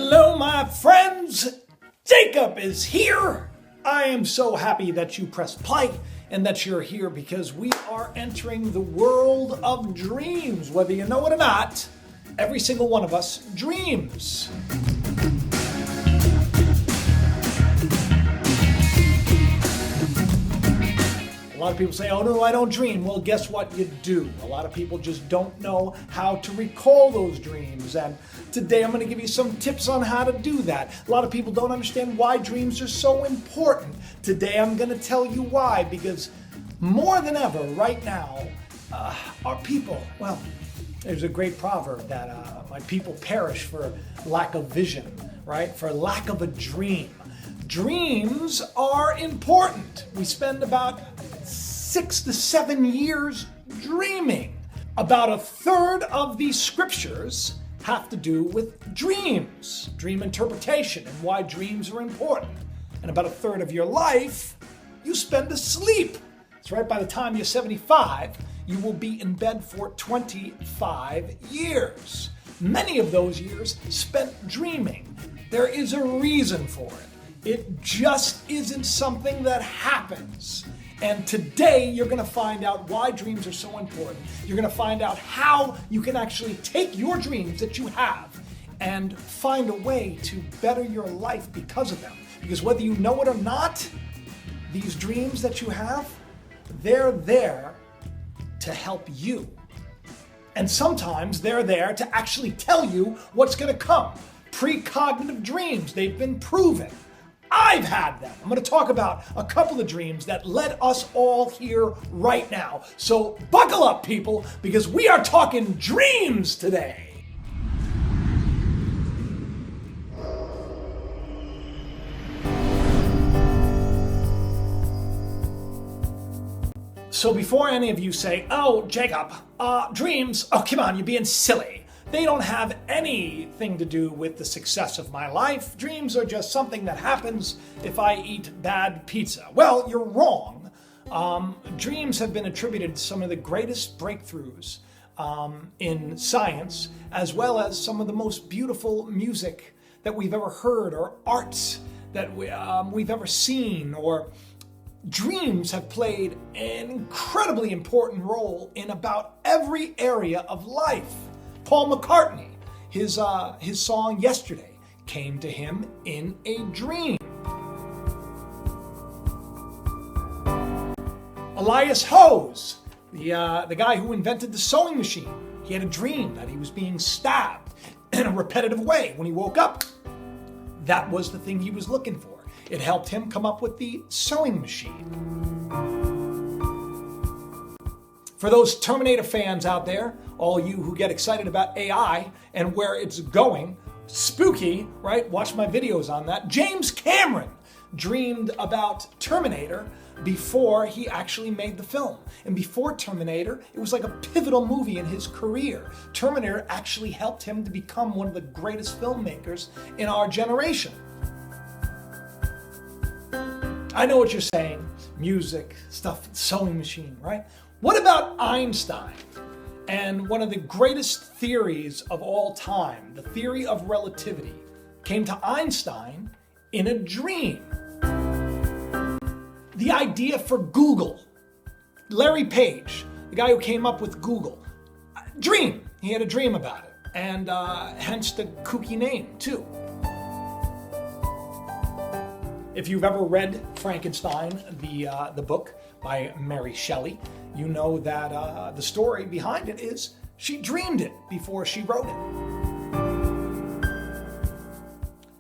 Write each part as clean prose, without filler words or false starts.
Hello, my friends. Jacob is here. I am so happy that you pressed play and that you're here because we are entering the world of dreams. Whether you know it or not, every single one of us dreams. A lot of people say, oh no, I don't dream. Well, guess what? You do. A lot of people just don't know how to recall those dreams. And today I'm going to give you some tips on how to do that. A lot of people don't understand why dreams are so important. Today I'm going to tell you why, because more than ever right now, our people, well, there's a great proverb that my people perish for lack of vision, right? For lack of a dream. Dreams are important. We spend about 6 to 7 years dreaming. About a third of the scriptures have to do with dreams, dream interpretation, and why dreams are important. And about a third of your life, you spend asleep. That's right, by the time you're 75, you will be in bed for 25 years. Many of those years spent dreaming. There is a reason for it. It just isn't something that happens. And today you're going to find out why dreams are so important. You're going to find out how you can actually take your dreams that you have and find a way to better your life because of them. Because whether you know it or not, these dreams that you have, they're there to help you. And sometimes they're there to actually tell you what's going to come. Precognitive dreams, they've been proven. I've had them. I'm going to talk about a couple of dreams that led us all here right now. So buckle up, people, because we are talking dreams today. So before any of you say, oh, Jacob, dreams, oh, come on, you're being silly. They don't have anything to do with the success of my life. Dreams are just something that happens if I eat bad pizza. Well, you're wrong. Dreams have been attributed to some of the greatest breakthroughs in science, as well as some of the most beautiful music that we've ever heard, or arts that we've ever seen, or dreams have played an incredibly important role in about every area of life. Paul McCartney, his song Yesterday came to him in a dream. Elias Hose, the guy who invented the sewing machine, he had a dream that he was being stabbed in a repetitive way. When he woke up, that was the thing he was looking for. It helped him come up with the sewing machine. For those Terminator fans out there, all you who get excited about AI and where it's going, spooky, right? Watch my videos on that. James Cameron dreamed about Terminator before he actually made the film. And before Terminator, it was like a pivotal movie in his career. Terminator actually helped him to become one of the greatest filmmakers in our generation. I know what you're saying. Music, stuff, sewing machine, right? What about Einstein and one of the greatest theories of all time, the theory of relativity, came to Einstein in a dream. The idea for Google, Larry Page, the guy who came up with Google, dream. He had a dream about it, and hence the kooky name too. If you've ever read Frankenstein, the book by Mary Shelley, you know that the story behind it is she dreamed it before she wrote it.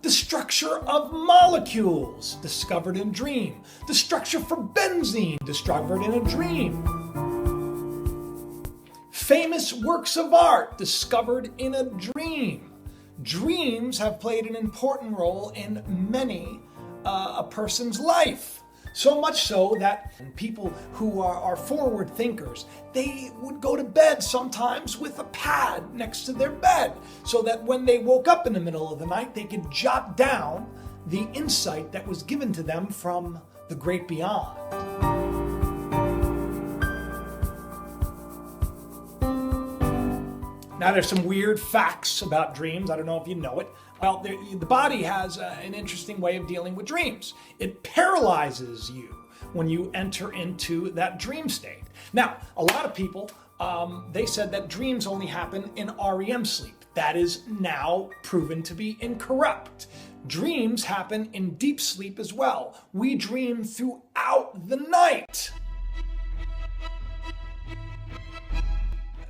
The structure of molecules, discovered in a dream. The structure for benzene, discovered in a dream. Famous works of art, discovered in a dream. Dreams have played an important role in many a person's life. So much so that people who are forward thinkers, they would go to bed sometimes with a pad next to their bed so that when they woke up in the middle of the night, they could jot down the insight that was given to them from the great beyond. Now, there's some weird facts about dreams. I don't know if you know it. Well, the body has an interesting way of dealing with dreams. It paralyzes you when you enter into that dream state. Now, a lot of people, they said that dreams only happen in REM sleep. That is now proven to be incorrect. Dreams happen in deep sleep as well. We dream throughout the night.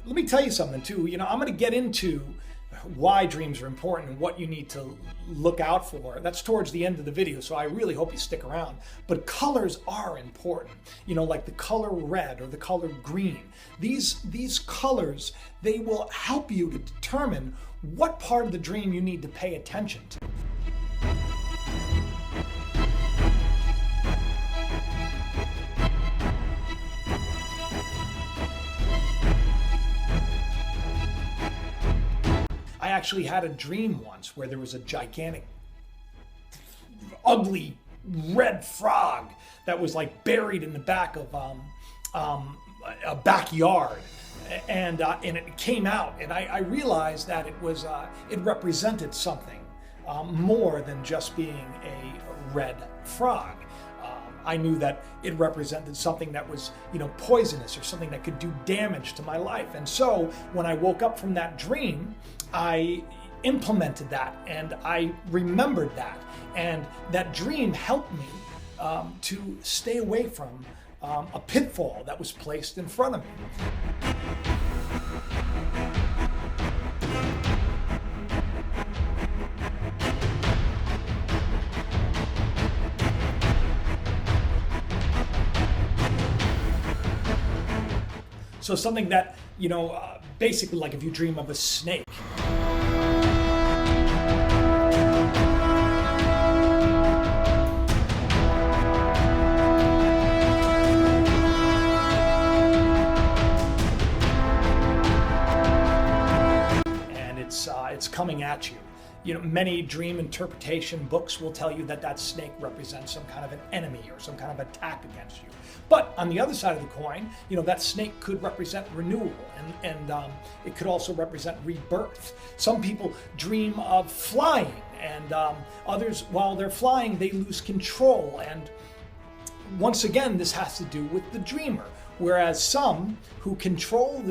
Let me tell you something too. I'm going to get into why dreams are important and what you need to look out for. That's towards the end of the video, so I really hope you stick around. But colors are important. Like the color red or the color green. These colors, they will help you to determine what part of the dream you need to pay attention to. I actually had a dream once where there was a gigantic, ugly red frog that was like buried in the back of a backyard, and it came out, and I realized that it represented something more than just being a red frog. I knew that it represented something that was, poisonous or something that could do damage to my life. And so when I woke up from that dream, I implemented that and I remembered that. And that dream helped me to stay away from a pitfall that was placed in front of me. So something that, basically like if you dream of a snake. And it's coming at you. Many dream interpretation books will tell you that snake represents some kind of an enemy or some kind of attack against you. But on the other side of the coin, that snake could represent renewal, and it could also represent rebirth. Some people dream of flying, and others, while they're flying, they lose control. And once again, this has to do with the dreamer. Whereas some who control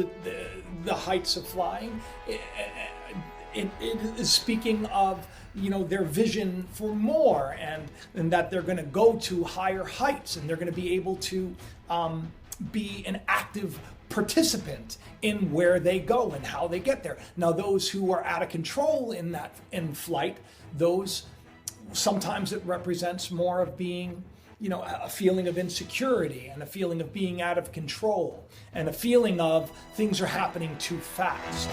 the heights of flying, it is speaking of their vision for more, and that they're going to go to higher heights, and they're going to be able to be an active participant in where they go and how they get there. Now, those who are out of control in flight, those sometimes it represents more of being a feeling of insecurity and a feeling of being out of control and a feeling of things are happening too fast.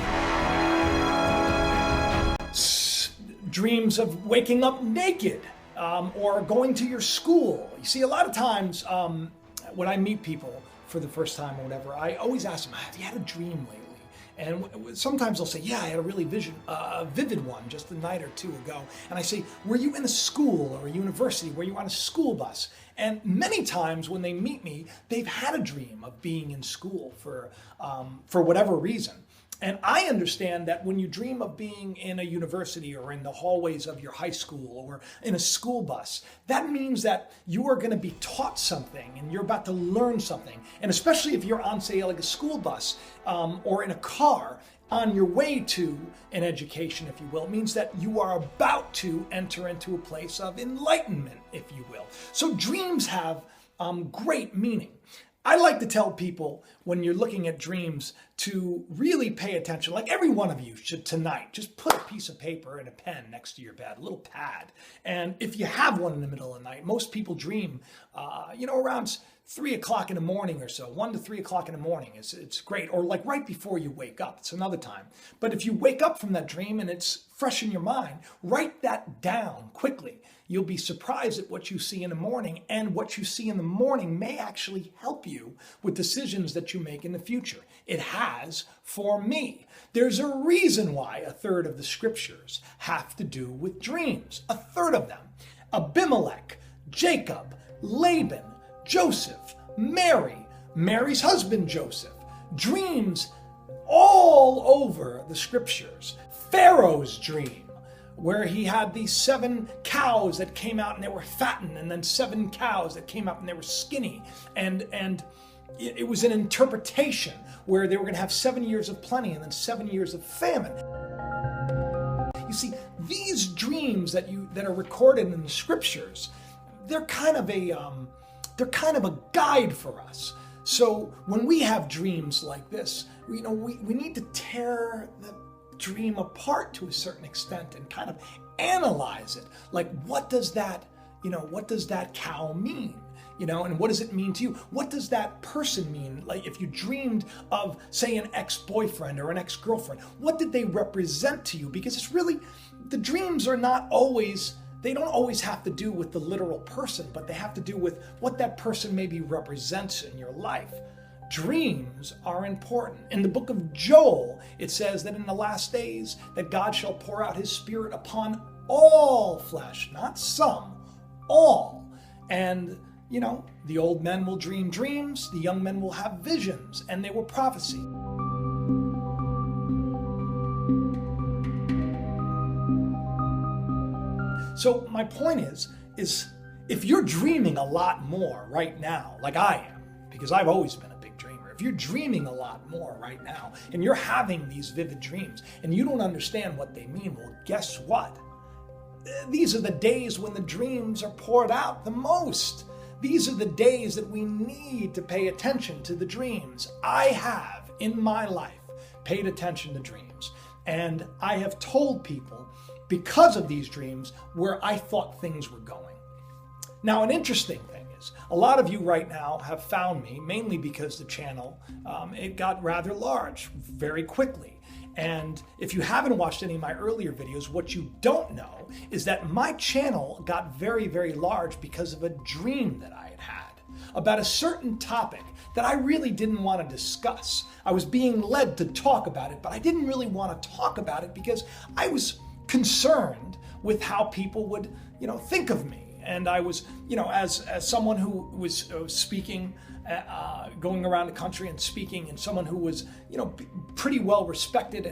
Dreams of waking up naked or going to your school. You see, a lot of times when I meet people for the first time or whatever, I always ask them, have you had a dream lately? And sometimes they'll say, yeah, I had a really vivid one just a night or two ago. And I say, were you in a school or a university? Were you on a school bus? And many times when they meet me, they've had a dream of being in school for whatever reason. And I understand that when you dream of being in a university or in the hallways of your high school or in a school bus, that means that you are going to be taught something and you're about to learn something. And especially if you're on, say, like a school bus or in a car on your way to an education, if you will, it means that you are about to enter into a place of enlightenment, if you will. So dreams have great meaning. I like to tell people when you're looking at dreams to really pay attention. Like every one of you should tonight just put a piece of paper and a pen next to your bed, a little pad. And if you have one in the middle of the night, most people dream, around 3 o'clock in the morning or so, 1 to 3 o'clock in the morning. It's great. Or like right before you wake up, it's another time. But if you wake up from that dream and it's fresh in your mind, write that down quickly. You'll be surprised at what you see in the morning, and what you see in the morning may actually help you with decisions that you make in the future. It has for me. There's a reason why 1/3 of the scriptures have to do with dreams. 1/3 of them. Abimelech, Jacob, Laban, Joseph, Mary, Mary's husband Joseph. Dreams all over the scriptures. Pharaoh's dream, where he had these 7 cows that came out and they were fattened, and then 7 cows that came out and they were skinny. And it was an interpretation where they were going to have 7 years of plenty and then 7 years of famine. You see, these dreams that are recorded in the scriptures, they're kind of a guide for us. So when we have dreams like this, we need to tear the dream apart to a certain extent and kind of analyze it. Like, what does that cow mean? And what does it mean to you? What does that person mean? Like, if you dreamed of, say, an ex-boyfriend or an ex-girlfriend, what did they represent to you? Because it's really, the dreams are not always, they don't always have to do with the literal person, but they have to do with what that person maybe represents in your life. Dreams are important. In the book of Joel, it says that in the last days that God shall pour out his spirit upon all flesh, not some, all. And the old men will dream dreams, the young men will have visions, and they will prophesy. So my point is if you're dreaming a lot more right now, like I am, because I've always been a big dreamer, if you're dreaming a lot more right now, and you're having these vivid dreams, and you don't understand what they mean, well, guess what? These are the days when the dreams are poured out the most. These are the days that we need to pay attention to the dreams. I have, in my life, paid attention to dreams. And I have told people, because of these dreams, where I thought things were going. Now, an interesting thing is, a lot of you right now have found me, mainly because the channel, it got rather large very quickly. And if you haven't watched any of my earlier videos, what you don't know is that my channel got very, very large because of a dream that I had had about a certain topic that I really didn't want to discuss. I was being led to talk about it, but I didn't really want to talk about it because I was concerned with how people would, think of me. And I was, as someone who was speaking, going around the country and speaking, and someone who was, pretty well respected,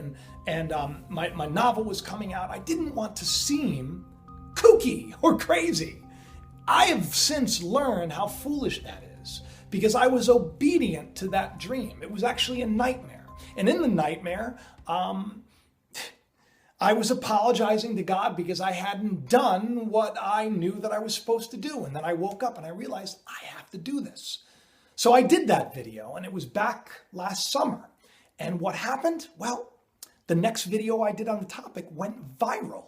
and my novel was coming out, I didn't want to seem kooky or crazy. I have since learned how foolish that is, because I was obedient to that dream. It was actually a nightmare. And in the nightmare, I was apologizing to God because I hadn't done what I knew that I was supposed to do. And then I woke up and I realized I have to do this. So I did that video, and it was back last summer. And what happened? Well, the next video I did on the topic went viral.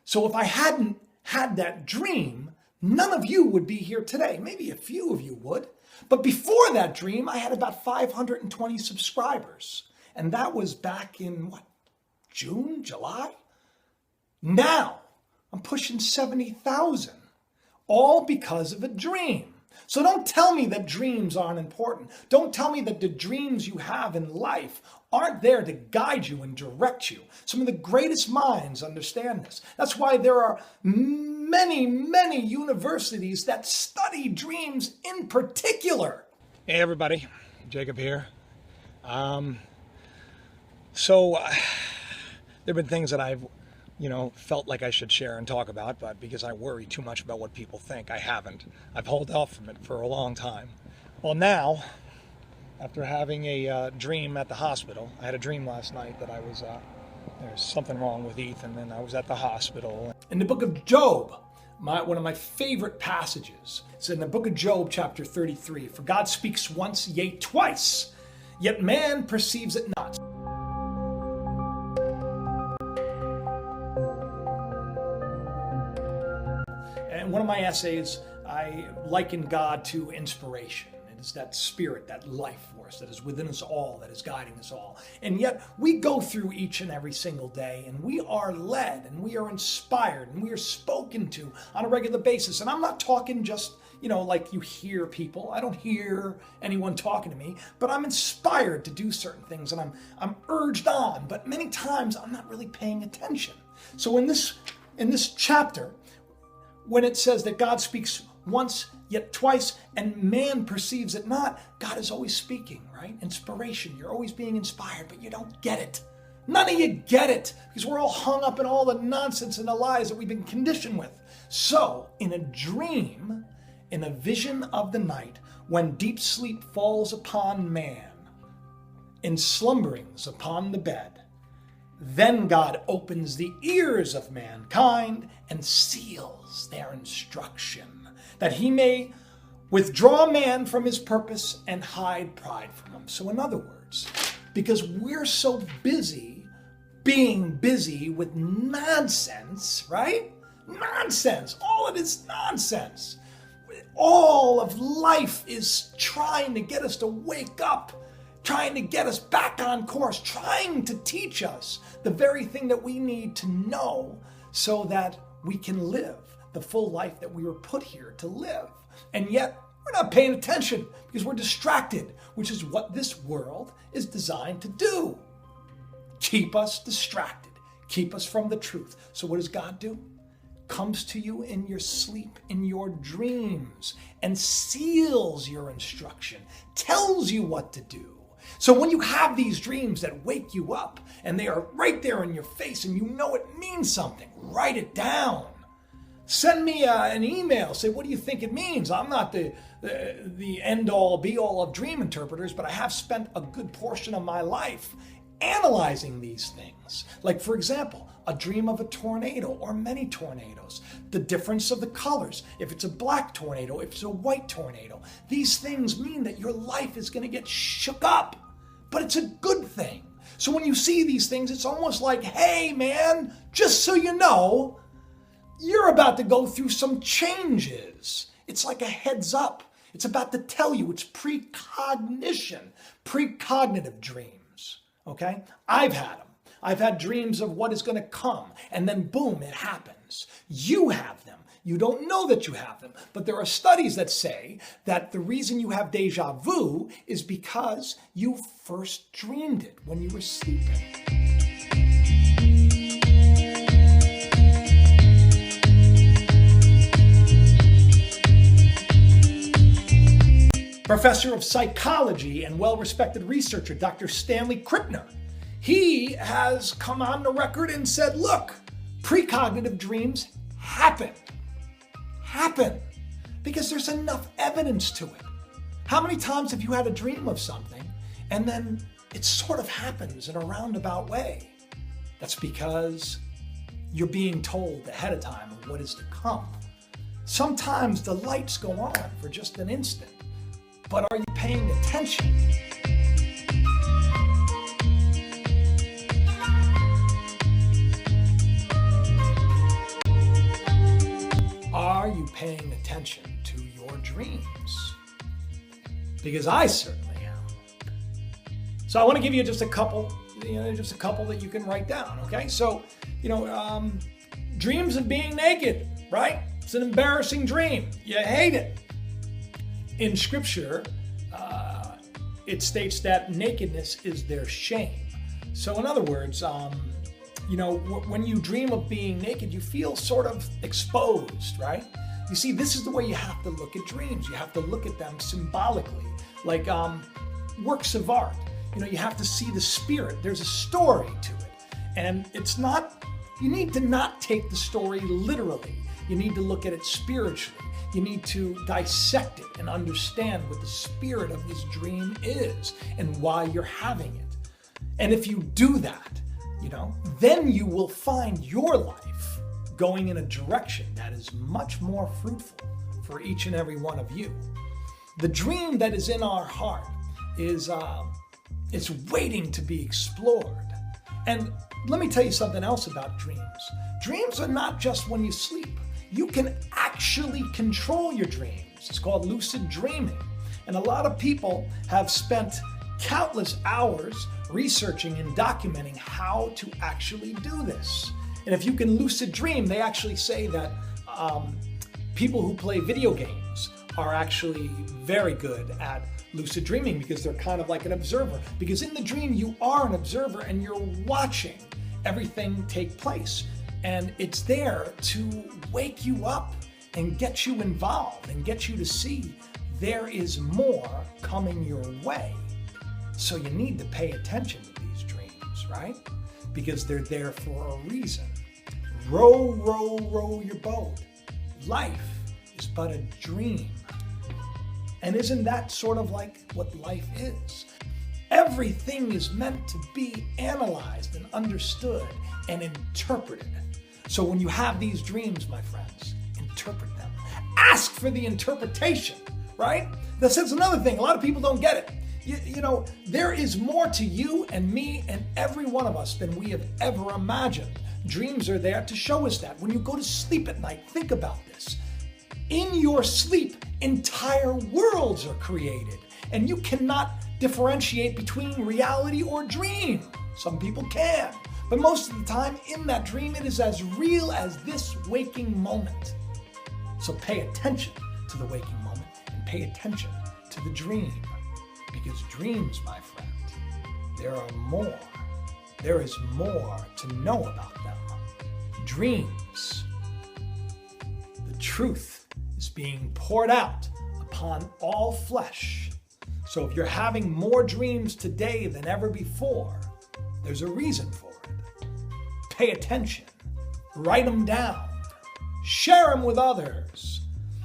So if I hadn't had that dream, none of you would be here today. Maybe a few of you would. But before that dream, I had about 520 subscribers. And that was back in June, July? Now, I'm pushing 70,000, all because of a dream. So don't tell me that dreams aren't important. Don't tell me that the dreams you have in life aren't there to guide you and direct you. Some of the greatest minds understand this. That's why there are many, many universities that study dreams in particular. Hey everybody, Jacob here. There have been things that I've, felt like I should share and talk about, but because I worry too much about what people think, I haven't. I've held off from it for a long time. Well, now, after having a dream at the hospital, I had a dream last night that I was, there's something wrong with Ethan, and I was at the hospital. In the book of Job, one of my favorite passages, it's in the book of Job, chapter 33. For God speaks once, yea, twice, yet man perceives it not. In one of my essays, I liken God to inspiration. It is that spirit, that life force that is within us all, that is guiding us all. And yet we go through each and every single day, and we are led, and we are inspired, and we are spoken to on a regular basis. And I'm not talking just, like you hear people. I don't hear anyone talking to me, but I'm inspired to do certain things, and I'm urged on. But many times I'm not really paying attention. So in this chapter, when it says that God speaks once, yet twice, and man perceives it not. God is always speaking, right? Inspiration. You're always being inspired, but you don't get it. None of you get it because we're all hung up in all the nonsense and the lies that we've been conditioned with. So, in a dream, in a vision of the night, when deep sleep falls upon man, in slumberings upon the bed, then God opens the ears of mankind and seals their instruction, that he may withdraw man from his purpose and hide pride from him. So in other words, because we're so busy being busy with nonsense, right? Nonsense. All of it is nonsense. All of life is trying to get us to wake up, trying to get us back on course, trying to teach us the very thing that we need to know so that we can live the full life that we were put here to live. And yet, we're not paying attention because we're distracted, which is what this world is designed to do. Keep us distracted, keep us from the truth. So what does God do? Comes to you in your sleep, in your dreams, and seals your instruction, tells you what to do. So when you have these dreams that wake you up and they are right there in your face and you know it means something, write it down. Send me an email. Say, what do you think it means? I'm not the end-all, be-all of dream interpreters, but I have spent a good portion of my life analyzing these things. Like, for example, a dream of a tornado or many tornadoes, the difference of the colors, if it's a black tornado, if it's a white tornado. These things mean that your life is going to get shook up, but it's a good thing. So when you see these things, it's almost like, hey man, just so you know, you're about to go through some changes. It's like a heads up. It's about to tell you. It's precognition, precognitive dreams. Okay? I've had them. I've had dreams of what is going to come, and then boom, it happens. You have them. You don't know that you have them, but there are studies that say that the reason you have deja vu is because you first dreamed it when you were sleeping. Professor of psychology and well-respected researcher, Dr. Stanley Krippner, he has come on the record and said, look, precognitive dreams happen because there's enough evidence to it. How many times have you had a dream of something and then it sort of happens in a roundabout way? That's because you're being told ahead of time of what is to come. Sometimes the lights go on for just an instant, but are you paying attention? Are you paying attention to your dreams? Because I certainly am. So I want to give you just a couple that you can write down, okay? So, dreams of being naked, right? It's an embarrassing dream. You hate it. In Scripture, it states that nakedness is their shame. So in other words, when you dream of being naked, you feel sort of exposed, right? You see, this is the way you have to look at dreams. You have to look at them symbolically, like works of art. You have to see the spirit. There's a story to it. And you need to not take the story literally. You need to look at it spiritually. You need to dissect it and understand what the spirit of this dream is and why you're having it. And if you do that, then you will find your life going in a direction that is much more fruitful for each and every one of you. The dream that is in our heart is it's waiting to be explored. And let me tell you something else about dreams. Dreams are not just when you sleep. You can actually control your dreams. It's called lucid dreaming. And a lot of people have spent countless hours researching and documenting how to actually do this. And if you can lucid dream, they actually say that people who play video games are actually very good at lucid dreaming because they're kind of like an observer. Because in the dream, you are an observer and you're watching everything take place. And it's there to wake you up and get you involved and get you to see there is more coming your way. So you need to pay attention to these dreams, right? Because they're there for a reason. Row, row, row your boat. Life is but a dream. And isn't that sort of like what life is? Everything is meant to be analyzed and understood and interpreted. So when you have these dreams, my friends, interpret them. Ask for the interpretation, right? That's another thing. A lot of people don't get it. You know, there is more to you and me and every one of us than we have ever imagined. Dreams are there to show us that. When you go to sleep at night, think about this. In your sleep, entire worlds are created, and you cannot differentiate between reality or dream. Some people can, but most of the time in that dream, it is as real as this waking moment. So pay attention to the waking moment and pay attention to the dream, because dreams, my friend, there are more. There is more to know about them. Dreams. The truth is being poured out upon all flesh. So if you're having more dreams today than ever before, there's a reason for it. Pay attention. Write them down. Share them with others.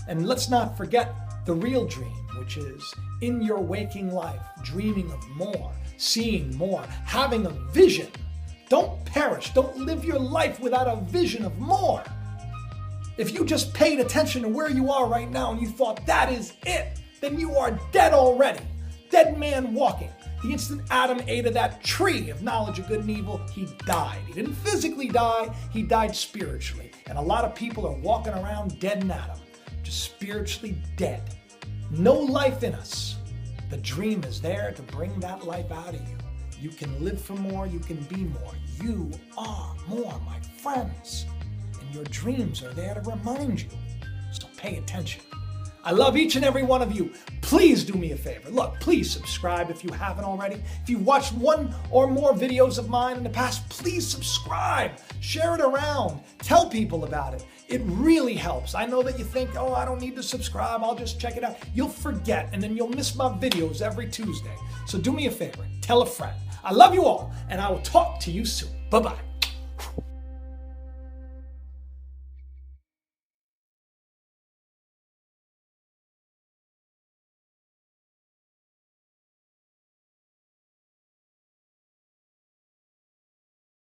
And let's not forget the real dream, which is in your waking life, dreaming of more, seeing more, having a vision. Don't perish. Don't live your life without a vision of more. If you just paid attention to where you are right now and you thought that is it, then you are dead already. Dead man walking. The instant Adam ate of that tree of knowledge of good and evil, he died. He didn't physically die, he died spiritually. And a lot of people are walking around dead in Adam, just spiritually dead. No life in us. The dream is there to bring that life out of you. You can live for more, you can be more. You are more, my friends. And your dreams are there to remind you. So pay attention. I love each and every one of you. Please do me a favor. Look, please subscribe if you haven't already. If you've watched one or more videos of mine in the past, please subscribe. Share it around. Tell people about it. It really helps. I know that you think, oh, I don't need to subscribe. I'll just check it out. You'll forget, and then you'll miss my videos every Tuesday. So do me a favor. Tell a friend. I love you all, and I will talk to you soon. Bye-bye.